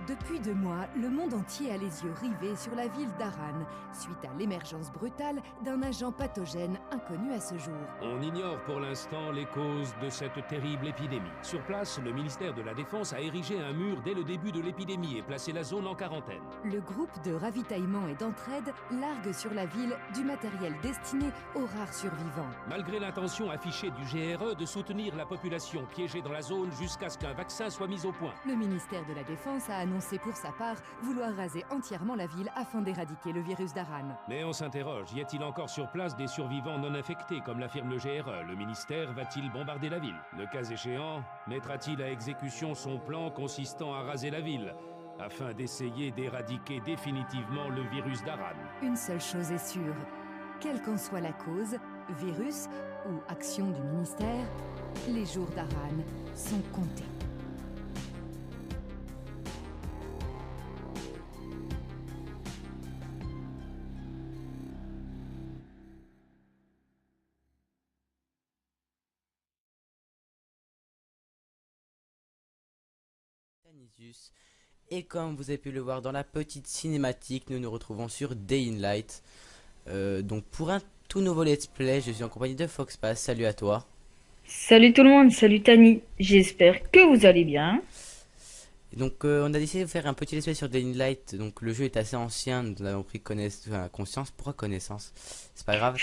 Depuis 2 mois, le monde entier a les yeux rivés sur la ville d'Harran, suite à l'émergence brutale d'un agent pathogène inconnu à ce jour. On ignore pour l'instant les causes de cette terrible épidémie. Sur place, le ministère de la Défense a érigé un mur dès le début de l'épidémie et placé la zone en quarantaine. Le groupe de ravitaillement et d'entraide largue sur la ville du matériel destiné aux rares survivants. Malgré l'intention affichée du GRE de soutenir la population piégée dans la zone jusqu'à ce qu'un vaccin soit mis au point. Le ministère de la Défense a annoncé pour sa part vouloir raser entièrement la ville afin d'éradiquer le virus d'Harran. Mais on s'interroge, y a-t-il encore sur place des survivants non infectés, comme l'affirme le GRE? Le ministère va-t-il bombarder la ville? Le cas échéant, mettra-t-il à exécution son plan consistant à raser la ville, afin d'essayer d'éradiquer définitivement le virus d'Harran? Une seule chose est sûre, quelle qu'en soit la cause, virus ou action du ministère, les jours d'Harran sont comptés. Et comme vous avez pu le voir dans la petite cinématique, nous nous retrouvons sur Day in Light. Donc pour un tout nouveau let's play, je suis en compagnie de Foxpass. Salut à toi. Salut tout le monde, salut Tani. J'espère que vous allez bien. Et donc on a décidé de faire un petit let's play sur Day in Light. Donc le jeu est assez ancien, nous en avons pris conscience. Pourquoi connaissance? C'est pas grave.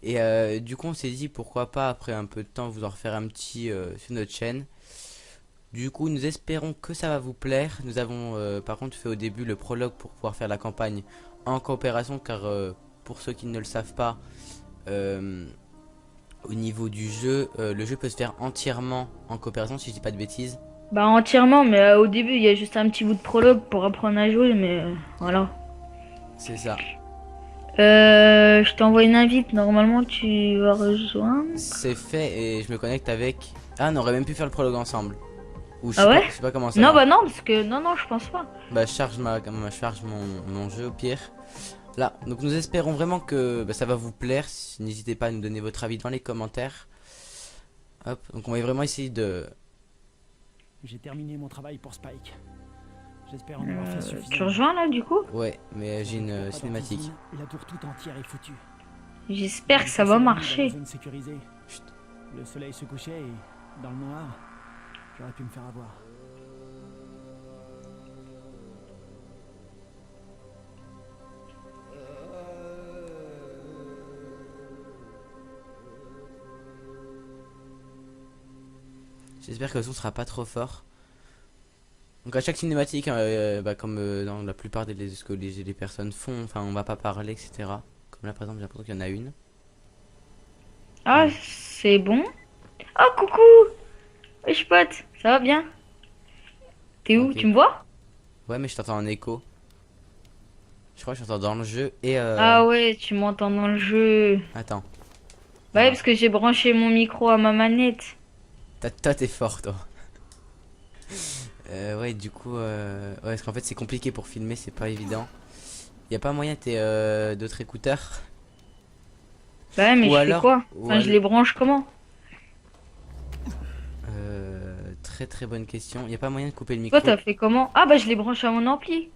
Et du coup on s'est dit pourquoi pas après un peu de temps vous en refaire un petit sur notre chaîne. Du coup, nous espérons que ça va vous plaire. Nous avons par contre fait au début le prologue pour pouvoir faire la campagne en coopération, car pour ceux qui ne le savent pas, au niveau du jeu, le jeu peut se faire entièrement en coopération, si je dis pas de bêtises. Bah entièrement, mais au début il y a juste un petit bout de prologue pour apprendre à jouer, mais voilà. C'est ça. Je t'envoie une invite, normalement tu vas rejoindre. C'est fait et je me connecte avec... Ah, on aurait même pu faire le prologue ensemble. Ou je Ah sais ouais pas, je sais pas comment ça Non va. bah non, parce que non je pense pas. Bah je charge mon jeu au pire. Là, donc nous espérons vraiment que ça va vous plaire. N'hésitez pas à nous donner votre avis dans les commentaires. Hop, donc on va vraiment essayer de... J'ai terminé mon travail pour Spike. J'espère en avoir fait suffisamment. Tu rejoins là du coup? Ouais, mais j'ai une Pas cinématique. d'artisan, la tour tout entière est foutue. J'espère que ça va marcher. Zone sécurisée. Chut. Le soleil se couchait et, dans le noir, j'aurais pu me faire avoir. J'espère que le son sera pas trop fort. Donc à chaque cinématique, comme dans la plupart ce que les personnes font, enfin on va pas parler, etc. Comme là par exemple j'ai l'impression qu'il y en a une. Ah c'est bon. Oh coucou. Wesh pote, ça va bien? T'es où? Ok. Tu me vois? Ouais mais je t'entends en écho. Je crois que je t'entends dans le jeu et Ah ouais, tu m'entends dans le jeu. Attends. Bah ouais, parce que j'ai branché mon micro à ma manette. Toi t'es fort toi. Ouais du coup ouais parce qu'en fait c'est compliqué pour filmer, c'est pas évident. Y a pas moyen d'autres écouteurs? Bah ouais, mais Ou je alors- fais quoi? ou Enfin, je alors- les branche comment? Très bonne question. Y a pas moyen de couper le micro? Toi, t'as fait comment? Ah bah je les branche à mon ampli.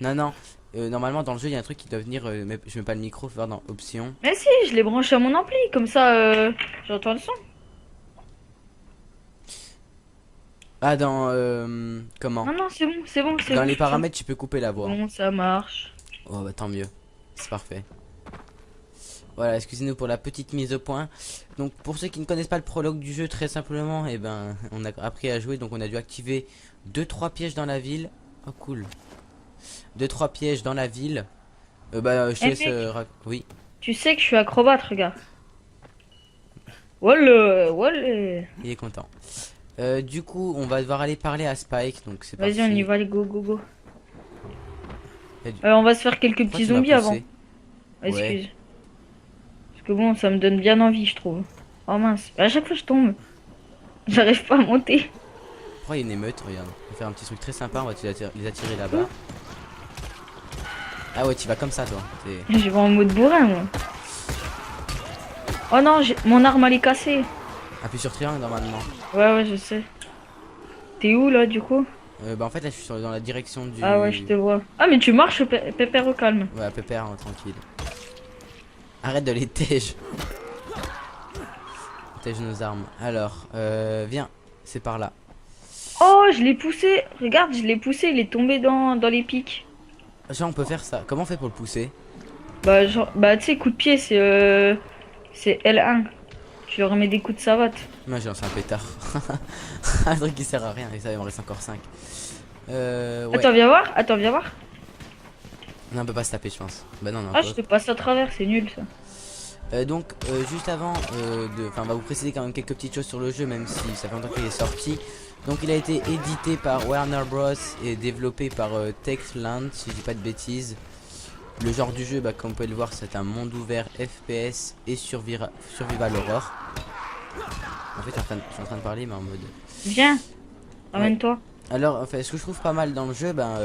Non. Normalement dans le jeu il y a un truc qui doit venir, je mets pas le micro, faut voir dans options. Mais si, je les branche à mon ampli, comme ça j'entends le son. Ah dans comment? Non, non, c'est bon, c'est bon, c'est Dans bon. les paramètres tu peux couper la voix. Bon, ça marche. Oh bah tant mieux. C'est parfait. Voilà, excusez-nous pour la petite mise au point. Donc pour ceux qui ne connaissent pas le prologue du jeu, très simplement, on a appris à jouer, donc on a dû activer 2-3 pièges dans la ville. Oh cool. 2-3 pièges dans la ville. Je te laisse oui. Tu sais que je suis acrobate, regarde. Voilà, voilà. Il est content. Du coup, on va devoir aller parler à Spike, donc c'est parti. Vas-y, on y va, allez, go, go, go. Et du- On va se faire quelques Pourquoi petits tu m'as zombies avant. poussé? Excuse. Parce que bon, ça me donne bien envie, je trouve. Oh mince, à chaque fois je tombe. J'arrive pas à monter. Pourquoi il y a une émeute? Regarde. On va faire un petit truc très sympa, on va les attirer là-bas. Ah ouais, tu vas comme ça toi. Je vais en mode bourrin, moi. Oh non, mon arme elle est cassée. Appuie sur triangle normalement. Ouais, je sais. T'es où là, du coup? Bah en fait là je suis dans la direction du... Ah ouais, je te vois. Ah, mais tu marches, pépère au calme. Ouais, pépère, hein, tranquille. Arrête de les tège. Tège nos armes. Alors, viens, c'est par là. Oh, je l'ai poussé. Regarde, je l'ai poussé, il est tombé dans les pics. Genre on peut faire ça. Comment on fait pour le pousser? Bah, genre, bah tu sais, coup de pied, c'est L1. Tu leur mets des coups de savate. Moi j'ai lancé un pétard. Un truc qui sert à rien, et ça il me reste encore 5. Ouais. Attends, viens voir. Attends, viens voir. Non, on peut pas se taper, je pense. Bah non, non. Ah, je te passe à travers, c'est nul ça. Donc, juste avant Enfin, on va vous préciser quand même quelques petites choses sur le jeu, même si ça fait longtemps qu'il est sorti. Donc, il a été édité par Warner Bros. Et développé par Techland, si je dis pas de bêtises. Le genre du jeu, bah, comme vous pouvez le voir, c'est un monde ouvert FPS et survival horror. En fait, je suis en train de parler, mais en mode... Viens, ramène-toi. Alors, enfin, ce que je trouve pas mal dans le jeu, ben,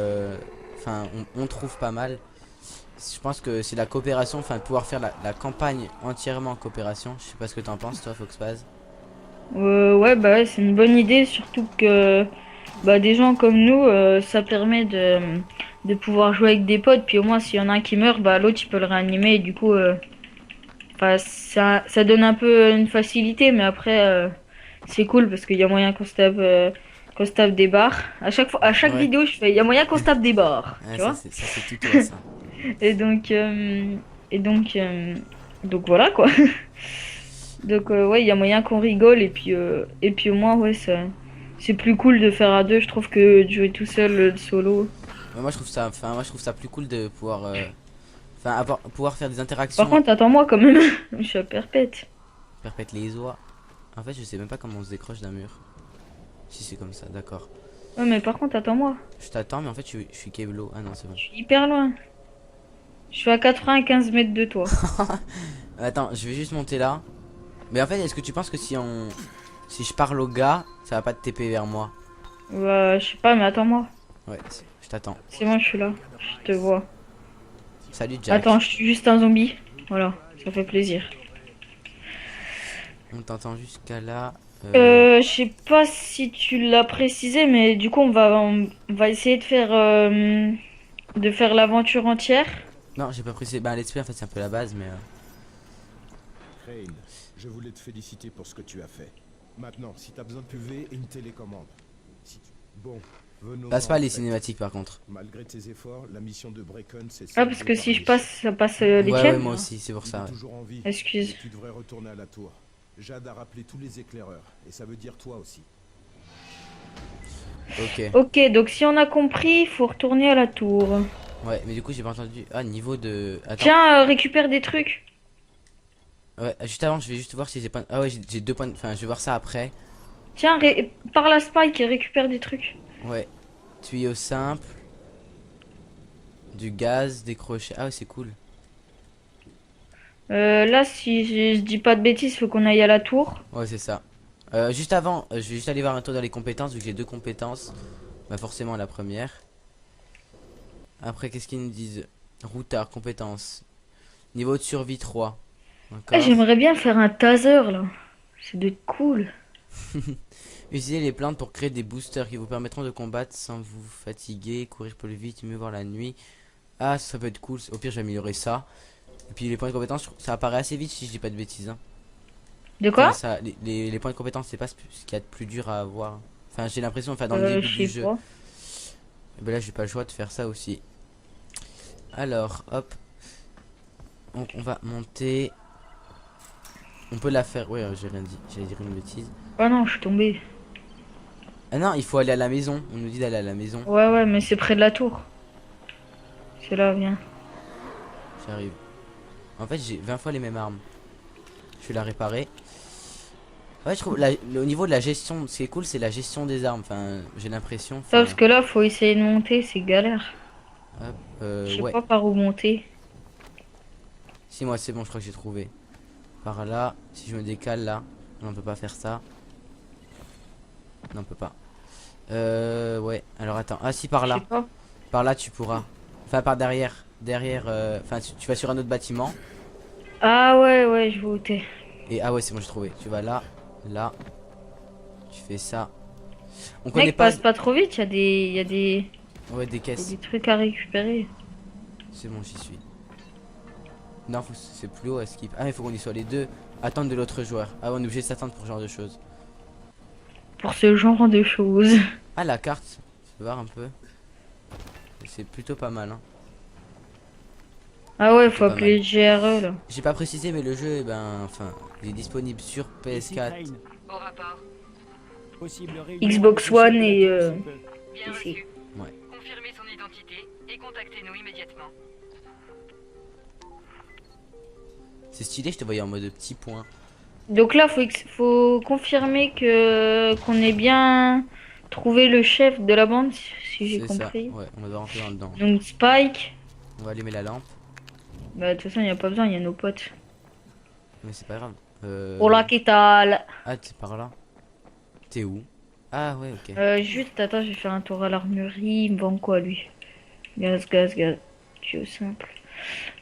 enfin, on trouve pas mal. Je pense que c'est la coopération, enfin, de pouvoir faire la campagne entièrement en coopération. Je sais pas ce que t'en penses, toi, Foxpaz. Ouais, bah ouais, c'est une bonne idée, surtout que bah, des gens comme nous, ça permet de pouvoir jouer avec des potes, puis au moins s'il y en a un qui meurt, bah l'autre il peut le réanimer, et du coup, enfin, ça donne un peu une facilité, mais après, c'est cool parce qu'il y a moyen qu'on se tape des barres. À chaque Ouais. vidéo, je fais, il y a moyen qu'on se tape des barres, Ouais, tu vois. ça c'est tout toi, ça. Et donc, euh, donc voilà quoi. Donc ouais, il y a moyen qu'on rigole et puis au moins ouais, c'est plus cool de faire à deux, je trouve, que de jouer tout seul le solo. Ouais, moi, je trouve ça, enfin, moi, je trouve ça plus cool de pouvoir, enfin, pouvoir faire des Par interactions. contre, attends-moi quand même, je suis à perpète. Perpète les oies. En fait, je sais même pas comment on se décroche d'un mur. Si c'est comme ça, d'accord. Ouais, mais par contre, attends-moi, Je t'attends, mais en fait, je suis Keblo. Ah non, c'est bon. je suis hyper loin. Je suis à 95 mètres de toi. Attends, je vais juste monter là. Mais en fait, est-ce que tu penses que si je parle au gars, ça va pas te TP vers moi? Bah, je sais pas, mais attends-moi. Ouais, je t'attends. C'est bon, je suis là, je te vois. Salut Jack. Attends, je suis juste un zombie. Voilà, ça fait plaisir. On t'entend jusqu'à là. Je sais pas si tu l'as précisé, mais du coup, on va essayer de faire l'aventure entière. Non, j'ai pas précisé. Bah, let's play, en fait, c'est un peu la base, mais. Crane, je voulais te féliciter pour ce que tu as fait. Maintenant, si t'as besoin de PV et une télécommande. Bon, venons. Passe pas les cinématiques, par contre. Malgré tes efforts, la mission de Brecken, c'est Ah, parce que si je passe, ça passe les Ouais, tiennes. ouais, moi aussi, c'est pour ça. Ouais. toujours en vie. Excuse. Et tu devrais retourner à la tour. Jade a rappelé tous les éclaireurs, et ça veut dire toi aussi. Ok. Ok, donc si on a compris, il faut retourner à la tour. Ouais, mais du coup, j'ai pas entendu. Ah, niveau de. Attends. Tiens, récupère des trucs. Ouais, juste avant, je vais juste voir si j'ai pas. Ah ouais, j'ai 2 points. Enfin, je vais voir ça après. Tiens, parle à Spike et récupère des trucs. Ouais. Tuyau simple. Du gaz, des crochets. Ah ouais, c'est cool. Là, si je dis pas de bêtises, faut qu'on aille à la tour. Ouais, c'est ça. Juste avant, je vais juste aller voir un tour dans les compétences, vu que j'ai 2 compétences. Bah, forcément, la première. Après, qu'est-ce qu'ils nous disent? Routard, compétences. Niveau de survie 3. Ah, Encore. j'aimerais bien faire un taser là. C'est de cool. Utilisez les plantes pour créer des boosters qui vous permettront de combattre sans vous fatiguer, courir plus vite, mieux voir la nuit. Ah, ça peut être cool. Au pire, j'ai amélioré ça. Et puis les points de compétence, ça apparaît assez vite si je dis pas de bêtises. Hein. De quoi? Enfin, ça, les points de compétence, c'est pas ce qu'il y a de plus dur à avoir. Enfin, j'ai l'impression, enfin, dans le début Je du sais jeu. pas. Et ben là, j'ai pas le choix de faire ça aussi. Alors, hop. Donc, on va monter. On peut la faire. Ouais, j'ai rien dit. J'allais dire une bêtise. Ah non, je suis tombé. Ah non, il faut aller à la maison. On nous dit d'aller à la maison. Ouais, mais c'est près de la tour. C'est là, viens. J'arrive. En fait, j'ai 20 fois les mêmes armes. Je vais la réparer. Ouais, je trouve au niveau de la gestion, ce qui est cool, c'est la gestion des armes. Enfin, j'ai l'impression. Ça, parce que là, faut essayer de monter, c'est galère. Hop, Je sais ouais. pas par où monter. Si, moi, c'est bon, je crois que j'ai trouvé. Par là, si je me décale là, on peut pas faire ça. Non, on peut pas. Ouais. Alors attends. Ah, si, par Je là. sais pas. Par là, tu pourras. Enfin, par derrière. Derrière. Enfin, tu vas sur un autre bâtiment. Ah ouais, je vois où t'es. Et ah ouais, c'est bon, j'ai trouvé. Tu vas là. Là. Tu fais ça. On connaît Mec, pas. passe pas trop vite, il y a des Ouais, des caisses. trucs à récupérer. C'est bon, j'y suis. Non, c'est plus haut à skip. Ah, il faut qu'on y soit les deux. Attendre de l'autre joueur. Ah, on est obligé de s'attendre pour ce genre de choses. Pour ce genre de choses. Ah, la carte. Je vais voir un peu. C'est plutôt pas mal, hein. Ah ouais, C'est faut pas appeler mal. le GRE là. J'ai pas précisé, mais le jeu, eh ben, enfin, il est disponible sur Ici PS4. Crane. Au rapport. Possible réunion Xbox avec le chef One de la et, tour, sous peu. Bien Ici. reçu. Ouais. Confirmez son identité et contactez-nous immédiatement. C'est stylé, je te voyais en mode petit point. Donc là, faut confirmer que qu'on ait bien trouvé le chef de la bande, si j'ai C'est ça. compris. Ouais, on va rentrer dans le dedans. Donc Spike. On va allumer la lampe. Bah de toute façon, il n'y a pas besoin, il y a nos potes. Mais c'est pas grave. Hola, ¿qué tal? Ah, t'es par là. T'es où? Ah, ouais, ok. Juste, attends, je vais faire un tour à l'armurerie. Il me vend quoi, lui? Gaz, gaz, gaz. Tuyau simple.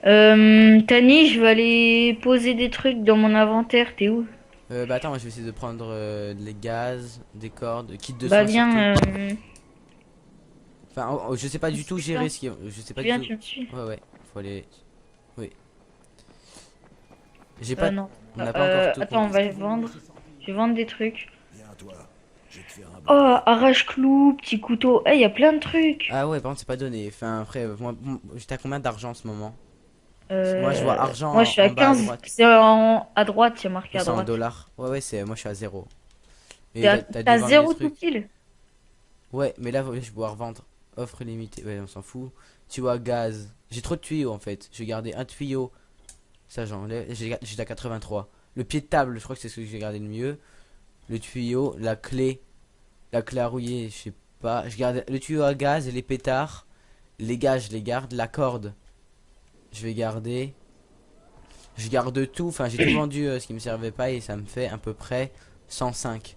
Tani, je vais aller poser des trucs dans mon inventaire. T'es où? Bah attends, moi je vais essayer de prendre les gaz, des cordes, kit de Bah soins viens, surtout. Enfin, je sais pas du tout c'est gérer ça. ce qui... Je sais pas viens, du tu tout. me suis. Ouais, ouais, faut aller... Oui. J'ai pas... Non. On n'a pas encore tout Attends, on compris. va vendre. Je vais vendre des trucs. Viens, toi. Je vais te faire un Oh, arrache-clou, petit couteau. Eh, il y a plein de trucs. Ah ouais, par contre c'est pas donné. Enfin après, j'étais à combien d'argent en ce moment? Euh, Moi je vois argent Moi, je suis à en bas à 15. droite. C'est à droite, c'est marqué à C'est en droite. dollars. Ouais, ouais, moi je suis à 0. T'as dû vendre zéro des trucs. tout pile. Ouais, mais là je vais pouvoir vendre. Offre limitée. Ouais, on s'en fout. Tuyau à gaz. J'ai trop de tuyaux en fait. Je vais garder un tuyau. Ça j'enlève. J'ai à 83. Le pied de table, je crois que c'est ce que j'ai gardé le mieux. Le tuyau, la clé. La clé à rouiller, je sais pas. Je garde le tuyau à gaz et les pétards. Les gaz, je les garde. La corde, je vais garder. Je garde tout. Enfin, j'ai tout vendu ce qui me servait pas et ça me fait à peu près 105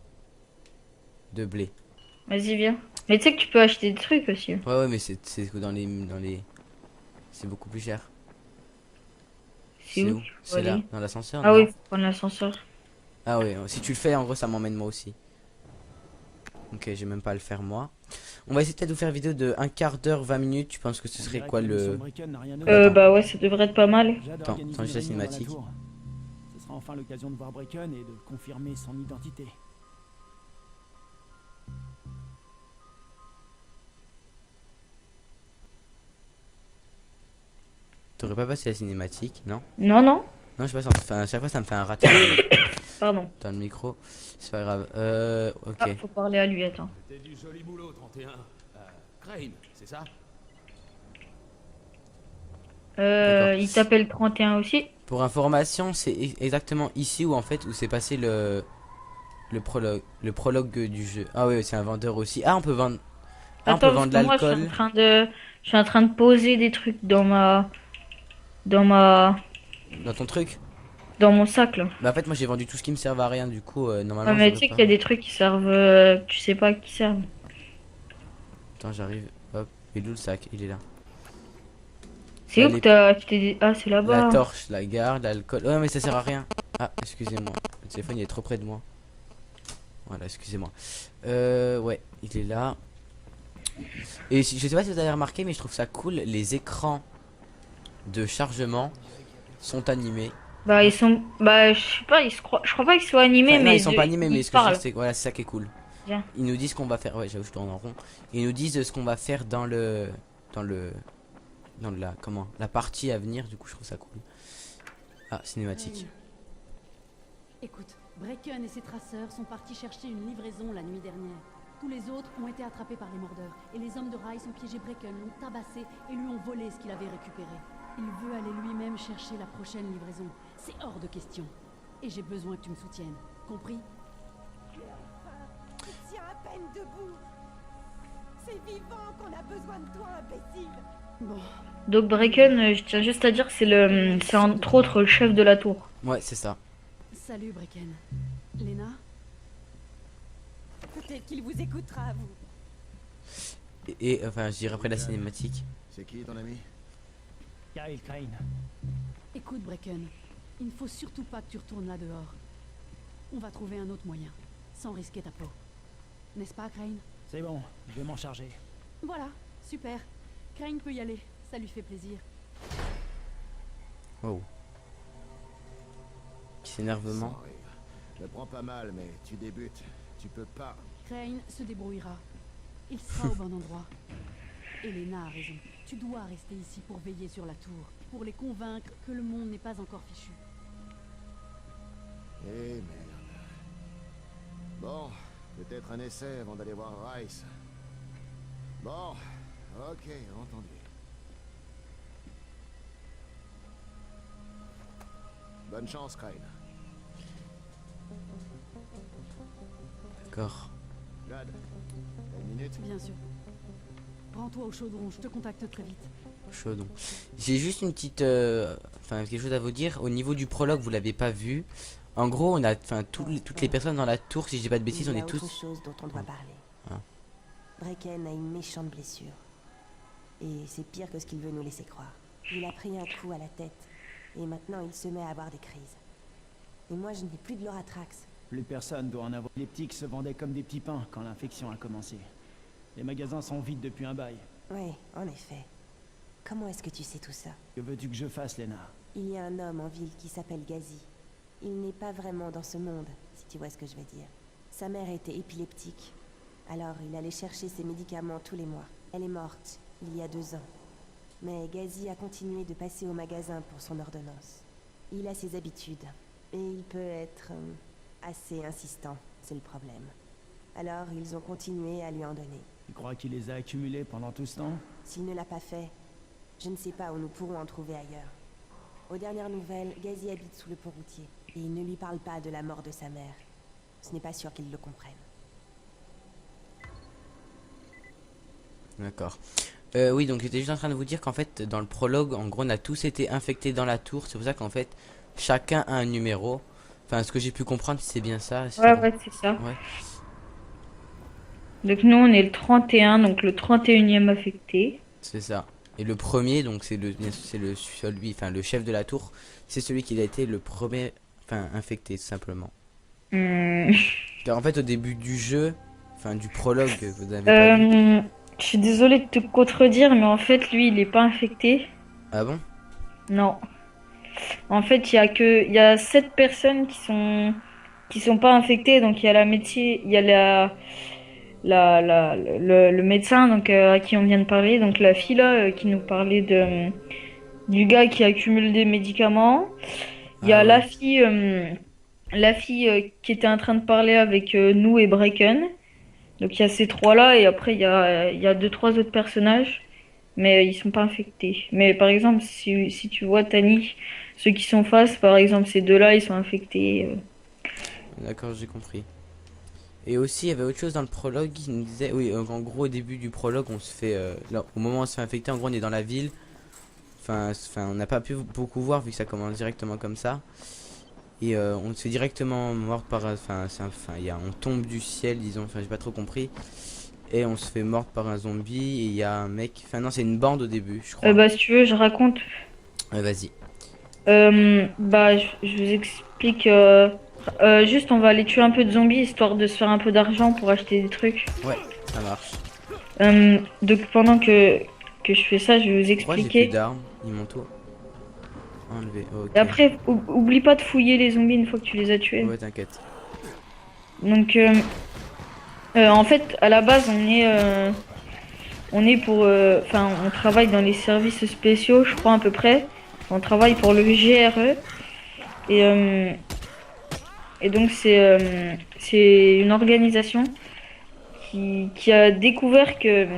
de blé. Vas-y, viens. Mais tu sais que tu peux acheter des trucs aussi. Ouais, ouais, mais c'est dans les c'est beaucoup plus cher. C'est où? C'est là, aller dans l'ascenseur. Ah non oui, faut prendre l'ascenseur. Ah oui, si tu le fais, en gros, ça m'emmène moi aussi. Ok, je vais même pas le faire moi. On va essayer peut-être de vous faire une vidéo de 1/4 d'heure, 20 minutes. Tu penses que ce serait quoi le... Bah ouais, ça devrait être pas mal. Attends, juste la cinématique. Ce sera enfin l'occasion de voir Brecken et de confirmer son identité. T'aurais pas passé la cinématique, non? Non, non. Non, je sais pas, enfin, à chaque fois ça me fait un raté Pardon. dans le micro. C'est pas grave. Ok. Ah, faut parler à lui, attends. T'es du joli boulot, 31. Crane, c'est ça? D'accord. Il t'appelle 31 aussi. Pour information, c'est exactement ici où en fait où s'est passé le prologue du jeu. Ah oui, c'est un vendeur aussi. Ah, on peut vendre. Ah, on peut Attends, vendre de parce que moi, l'alcool. je suis en train de poser des trucs dans Dans ton truc? dans mon sac là. Bah en fait moi j'ai vendu tout ce qui me servait à rien du coup normalement Ouais, mais j'aurais tu sais pas- qu'il y a des trucs qui servent, tu sais pas qui servent. Attends j'arrive. Hop. Il est où le sac? Il est là. C'est Bah, où que t'as acheté des... Ah, c'est La là-bas. torche, la garde, l'alcool. Ouais mais ça sert à rien. Ah excusez-moi. Le téléphone il est trop près de moi. Voilà excusez-moi. Ouais il est là. Et je sais pas si vous avez remarqué mais je trouve ça cool. Les écrans de chargement sont animés. Bah, ils sont. Bah, je sais pas, je crois pas qu'ils soient animés, Enfin, non, mais. ils sont pas animés mais ils ce que je veux parlent. dire, c'est voilà c'est ça qui est cool. Bien. Ils nous disent ce qu'on va faire. Ouais j'avoue je tourne en rond. Ils nous disent ce qu'on va faire dans la partie à venir. Du coup je trouve ça cool. Ah cinématique. Écoute, Brecken et ses traceurs sont partis chercher une livraison la nuit dernière. Tous les autres ont été attrapés par les mordeurs, et les hommes de rails ont piégé Brecken, l'ont tabassé et lui ont volé ce qu'il avait récupéré. Il veut aller lui-même chercher la prochaine livraison. C'est hors de question. Et j'ai besoin que tu me soutiennes. Compris? Tiens à peine debout. C'est vivant qu'on a besoin de toi, imbécile. Bon, Donc, Brecken, je tiens juste à dire, c'est entre autres le chef de la tour. Ouais c'est ça. salut Brecken. Lena? Peut-être qu'il vous écoutera, à vous. Enfin je dirais après la cinématique. C'est qui ton ami? Kyle Crane. Écoute Brecken, il ne faut surtout pas que tu retournes là dehors. On va trouver un autre moyen, sans risquer ta peau. n'est-ce pas, Crane? C'est bon, je vais m'en charger. Voilà, super. Crane peut y aller, ça lui fait plaisir. Wow. Petit énervement. Ça arrive. Je le prends pas mal, mais tu débutes. Tu peux pas. Crane se débrouillera. Il sera au bon endroit. Elena a raison. Tu dois rester ici pour veiller sur la tour, pour les convaincre que le monde n'est pas encore fichu. Eh merde. Bon, peut-être un essai avant d'aller voir Rice. Bon, ok, entendu. Bonne chance, Crane. D'accord. Glad, t'as une minute? Bien sûr. Rends-toi au chaudron, je te contacte très vite. Chaudon. J'ai juste une petite, enfin quelque chose à vous dire. Au niveau du prologue, vous l'avez pas vu. En gros, on a, enfin toutes les personnes dans la tour, si je dis pas de bêtises, on est tous. Il y a autre chose dont on doit parler. Ah. Bracken a une méchante blessure. Et c'est pire que ce qu'il veut nous laisser croire. Il a pris un coup à la tête. Et maintenant, il se met à avoir des crises. Et moi, je n'ai plus de l'Oratrax. Plus personne doit en avoir. Les petits se vendaient comme des petits pains quand l'infection a commencé. Les magasins sont vides depuis un bail. Oui, en effet. Comment est-ce que tu sais tout ça? Que veux-tu que je fasse, Lena? Il y a un homme en ville qui s'appelle Gazi. Il n'est pas vraiment dans ce monde, si tu vois ce que je veux dire. Sa mère était épileptique. Alors, il allait chercher ses médicaments tous les mois. Elle est morte, il y a 2 ans. Mais Gazi a continué de passer au magasin pour son ordonnance. Il a ses habitudes. Et il peut être assez insistant, c'est le problème. Alors, ils ont continué à lui en donner. Tu crois qu'il les a accumulés pendant tout ce temps? S'il ne l'a pas fait, je ne sais pas où nous pourrons en trouver ailleurs. Aux dernières nouvelles, Gazi habite sous le pont routier. Et il ne lui parle pas de la mort de sa mère. Ce n'est pas sûr qu'il le comprenne. D'accord. Oui, donc j'étais juste en train de vous dire qu'en fait, dans le prologue, en gros, on a tous été infectés dans la tour. C'est pour ça qu'en fait, chacun a un numéro. Enfin, ce que j'ai pu comprendre, c'est bien ça. Ouais, c'est ça. Ouais. Donc nous, on est le 31, donc le 31e affecté. C'est ça. Et le premier, donc c'est celui, enfin le chef de la tour, c'est celui qui a été le premier, enfin infecté tout simplement. Car en fait, au début du jeu, enfin du prologue, vous avez pas vu. Je suis désolée de te contredire, mais en fait, lui, il est pas infecté. Ah bon? Non. En fait, il y a 7 personnes qui sont pas infectées. Donc il y a la médecin, il y a le médecin donc à qui on vient de parler, donc la fille là qui nous parlait du gars qui accumule des médicaments. Il y a la fille qui était en train de parler avec nous et Bracken. Donc il y a ces 3 là et après il y a 2-3 autres personnages, mais ils sont pas infectés. Mais par exemple si tu vois Tani, ceux qui sont face, par exemple ces 2 là ils sont infectés. D'accord, j'ai compris. Et aussi, il y avait autre chose dans le prologue, il nous disait, oui, en gros, au début du prologue, on se fait, là, au moment où on se fait infecter, en gros, on est dans la ville. Enfin, on n'a pas pu beaucoup voir, vu que ça commence directement comme ça. Et on se fait directement morte par, on tombe du ciel, disons, enfin, j'ai pas trop compris. Et on se fait morte par un zombie, et il y a un mec, enfin, non, c'est une bande au début, je crois. Bah, si tu veux, je raconte. Ouais, vas-y. Bah, je vous explique. Juste, on va aller tuer un peu de zombies histoire de se faire un peu d'argent pour acheter des trucs. Ouais, ça marche. Donc, pendant que je fais ça, je vais vous Moi, j'ai expliquer. plus d'armes, ils m'ont tout enlevé. Ok. Et après, oublie pas de fouiller les zombies une fois que tu les as tués. Ouais, t'inquiète. Donc, en fait, à la base, on est pour. Enfin, on travaille dans les services spéciaux, je crois, à peu près. On travaille pour le GRE. Et donc c'est une organisation qui a découvert qu'il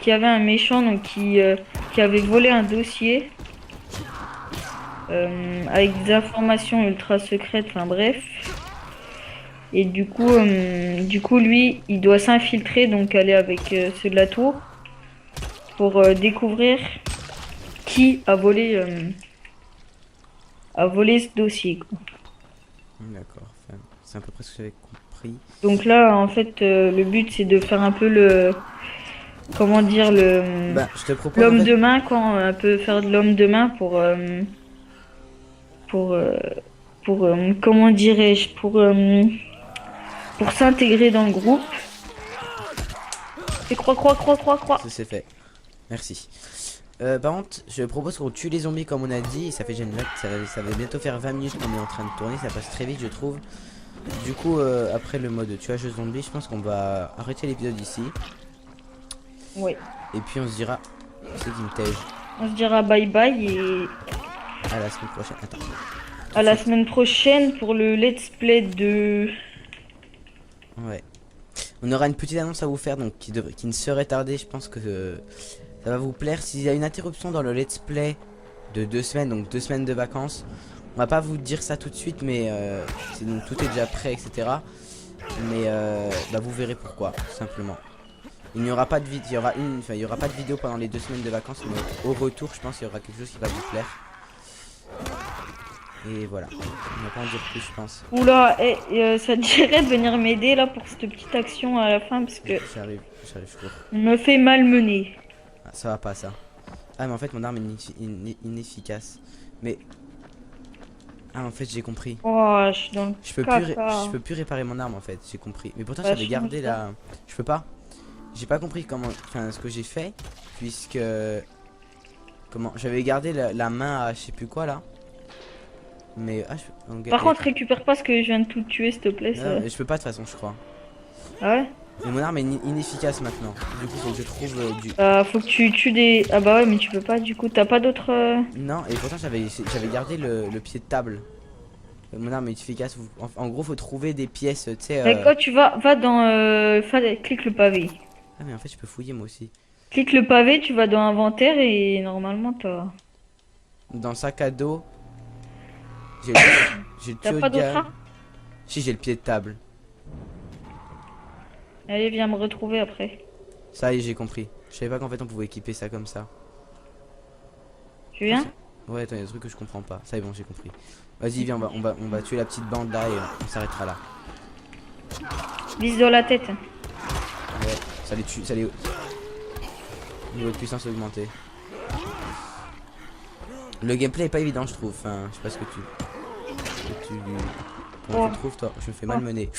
y avait un méchant donc qui avait volé un dossier avec des informations ultra secrètes, enfin bref. Et du coup lui il doit s'infiltrer, donc aller avec ceux de la tour pour découvrir qui a volé ce dossier, quoi. D'accord, enfin, c'est à peu près ce que j'avais compris. Donc là, en fait, le but c'est de faire un peu le, comment dire, Bah, je te propose l'homme en fait- de main, quoi. Un peu faire de l'homme de main comment dirais-je, pour s'intégrer dans le groupe. Et croix. Ça c'est fait. Merci. Par contre, je propose qu'on tue les zombies comme on a dit. Ça fait déjà ça va bientôt faire 20 minutes qu'on est en train de tourner. Ça passe très vite, je trouve. Du coup, après le mode tuage zombie, je pense qu'on va arrêter l'épisode ici. Ouais. Et puis on se dira. C'est Vintage. On se dira bye bye et À la semaine prochaine. Attends. à la semaine prochaine pour le let's play de... Ouais. On aura une petite annonce à vous faire, donc qui ne serait tardée. Je pense que ça va vous plaire. S'il y a une interruption dans le let's play de 2 semaines, donc 2 semaines de vacances, on va pas vous dire ça tout de suite, mais donc, tout est déjà prêt, etc. Mais bah, vous verrez pourquoi, tout simplement. Il n'y aura pas de vidéo, il y aura pas de vidéo pendant les 2 semaines de vacances, mais au retour, je pense qu'il y aura quelque chose qui va vous plaire. Et voilà, on va pas en dire plus, je pense. Oula, ça te dirait de venir m'aider là pour cette petite action à la fin parce que J'arrive, je cours. on me fait malmener. Ah, ça va pas ça. Ah mais en fait mon arme est inefficace. Mais... Ah en fait j'ai compris. Oh, je suis dans le Je peux plus réparer mon arme en fait, j'ai compris. Mais pourtant j'avais gardé la... Je peux pas. J'ai pas compris comment... Enfin ce que j'ai fait. Puisque... Comment... J'avais gardé la main à je sais plus quoi là. Mais... Ah, Par contre récupère pas ce que je viens de tout tuer s'il te plaît. Non, mais je peux pas de toute façon je crois. Ah ouais. Mais mon arme est inefficace maintenant. Du coup faut que je trouve du... Faut que tu tues des... Ah bah ouais mais tu peux pas du coup, t'as pas d'autres... Non et pourtant j'avais gardé le pied de table. Mon arme est efficace. En gros faut trouver des pièces, tu sais... Quand tu va dans... clique le pavé. Ah mais en fait je peux fouiller moi aussi. Clique le pavé, tu vas dans inventaire et normalement t'as... Dans le sac à dos... J'ai le T'as tuyau pas de d'autre gaz. arme? Si j'ai le pied de table. Allez viens me retrouver après. Ça y est j'ai compris. Je savais pas qu'en fait on pouvait équiper ça comme ça. Tu viens? Ouais attends, il y a des trucs que je comprends pas. Ça y est bon j'ai compris. Vas-y viens on va tuer la petite bande là et on s'arrêtera là. Vise dans la tête. Ouais, ça les tue, ça les... Niveau de puissance augmentée. Le gameplay est pas évident je trouve, enfin je sais pas ce que tu... Comment tu le trouves toi? Je me fais malmener.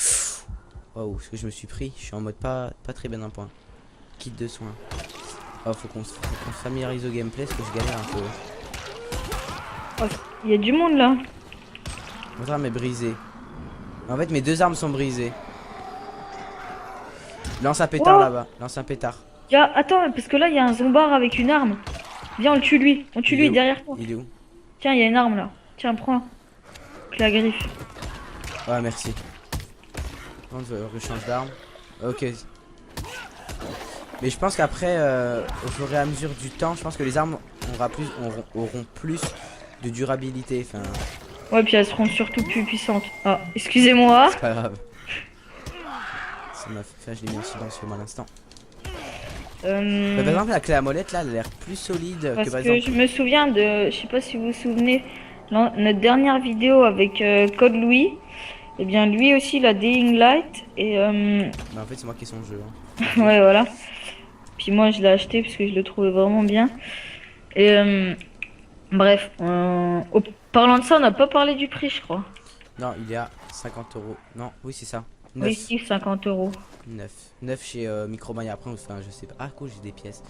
Waouh, ce que je me suis pris, je suis en mode pas très bien d'un point. Kit de soins. Oh faut qu'on se familiarise au gameplay parce que je galère un peu. Oh, il y a du monde là. Votre arme est brisée. En fait mes 2 armes sont brisées. Lance un pétard là-bas, lance un pétard. Attends, parce que là il y a un zombard avec une arme. Viens, on le tue lui. On tue lui derrière toi. Il est où? Tiens, il y a une arme là. Tiens, prends. Avec la griffe. Ouais, merci. On rechange d'arme. Ok. Mais je pense qu'après, au fur et à mesure du temps, je pense que les armes auront plus de durabilité. Enfin... Ouais, puis elles seront surtout plus puissantes. Ah, excusez-moi. C'est pas grave. Ça m'a fait... Je l'ai mis en silence à l'instant. Par exemple la clé à molette là elle a l'air plus solide parce que par que exemple... je me souviens de, je sais pas si vous vous souvenez, notre dernière vidéo avec Code Louis, et bien lui aussi il a Dying Light et Bah en fait c'est moi qui ai son jeu hein. Ouais voilà. Puis moi je l'ai acheté parce que je le trouvais vraiment bien. Et bref, parlant de ça on n'a pas parlé du prix je crois. Non il est à 50 €. Non oui c'est ça. 9. Oui si 50 €. 9 chez Micromania. Après enfin je sais pas. Ah cool j'ai des pièces.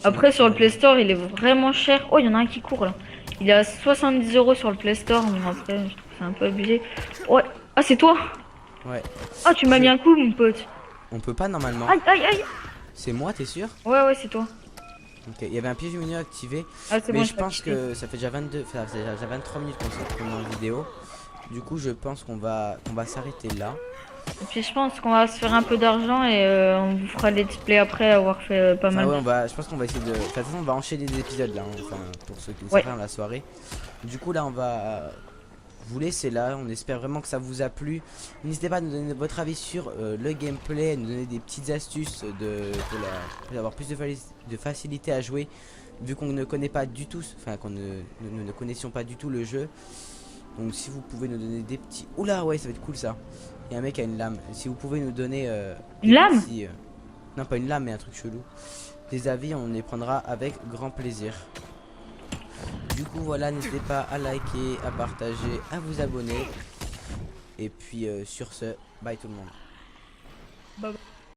Après sur le Play Store il est vraiment cher. Oh il y en a un qui court là. Il est à 70 € sur le Play Store. Mais après je trouve que c'est un peu abusé. Ouais. Ah c'est toi? Ouais. Ah tu m'as mis un coup mon pote. On peut pas normalement. Aïe aïe aïe. C'est moi t'es sûr? Ouais c'est toi. Ok il y avait un piège lumineux activé. Ah, mais bon, je pense que ça fait déjà 23 minutes qu'on s'est tourné en vidéo. Du coup je pense qu'on va s'arrêter là. Et puis je pense qu'on va se faire un peu d'argent et on vous fera les displays après avoir fait pas mal. Ouais, je pense qu'on va essayer de... Enfin, de toute façon on va enchaîner des épisodes là, hein, enfin, pour ceux qui ne savent pas la soirée. Du coup là on va vous laisser là, on espère vraiment que ça vous a plu. N'hésitez pas à nous donner votre avis sur le gameplay, à nous donner des petites astuces pour avoir plus de facilité à jouer. Vu qu'on ne connaît pas du tout, enfin qu'on ne connaissions pas du tout le jeu. Donc si vous pouvez nous donner des petits... Oula ouais ça va être cool ça. Il y a un mec qui a une lame. Si vous pouvez nous donner une lame petits, non pas une lame mais un truc chelou. Des avis on les prendra avec grand plaisir. Du coup voilà n'hésitez pas à liker, à partager, à vous abonner. Et puis sur ce, bye tout le monde. Bye bye.